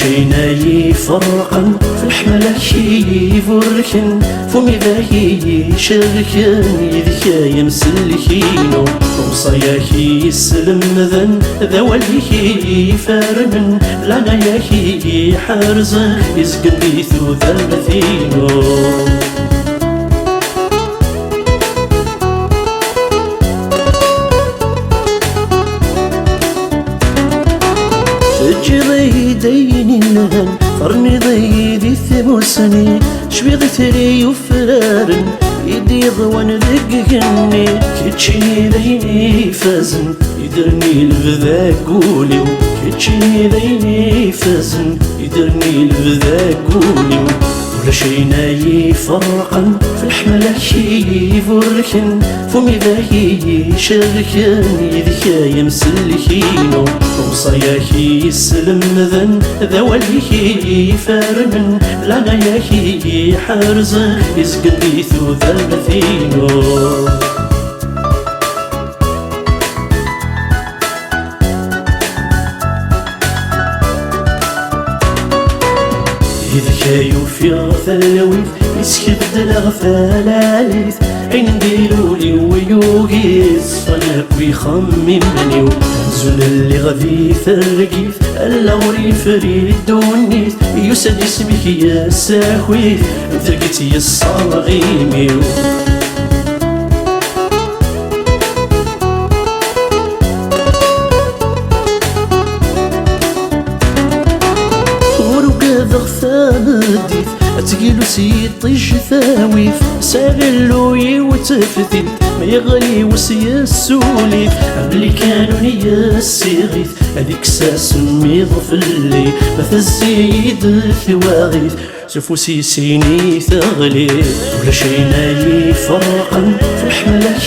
شينا يفرقن في الحملة يفركن فمي ذاهي شركن يذكا يمسلكينو وصياكي يسلم ذن ذواليكي فارمن لنا ياكي حارزة يزقن بيثو ذالمثينو جري ديني النهن فرني ضيدي ثموسني شبيغ ثري وفرارن يدي ضوان ذققني كتشي ذيني فازن يدرني البذا قولي كتشي ذيني فازن يدرني البذا قولي ولا شينا يفرقن في الحملة يفركن فمي ذاهي شركن يذكا يمسلكينو وصياكي يسلم ذن ذواليكي فارمن لنا ياكي حارزة يزقن بيثو ذالمثينو إذا يوفي ثلاويث يسكب الغفالاليث عين نديرولي ويوقيس فناك ويخمم منيو تنزل اللي غادي يفرقيث الغوري فريد دونيث يسد اسمك يا ساخويث ثرقت يا الصاغيميو ثامديث أتقيلو سيطيش ثاويث ساغلو يوتفتيت ما يغلي وسي السوليث اللي كانوا نيا السيغيث هذيك ساس ميضفلي مثل الزيد ثواغيث سفوسي سيني ثغلي ولا شينا يفرقن في الحملة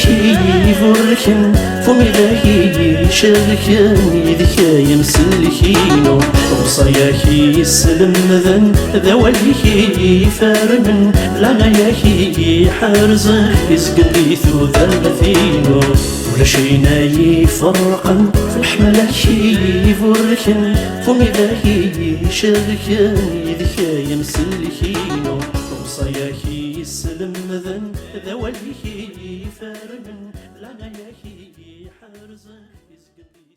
يفركن فمي ذاهي شركن يذكا يمسلكينو وصياكي يسلم ذن ذواليكي فارمن لنا ياكي حارزة يزقن بيثو ذالمثينو ولا شينا يفرقن في الحملة يفركن فمي ذاهي شركن يذكا يمسلكينو وصياكي يسلم ذن ذواليكي فارمن لنا ياكي حارزة يزقن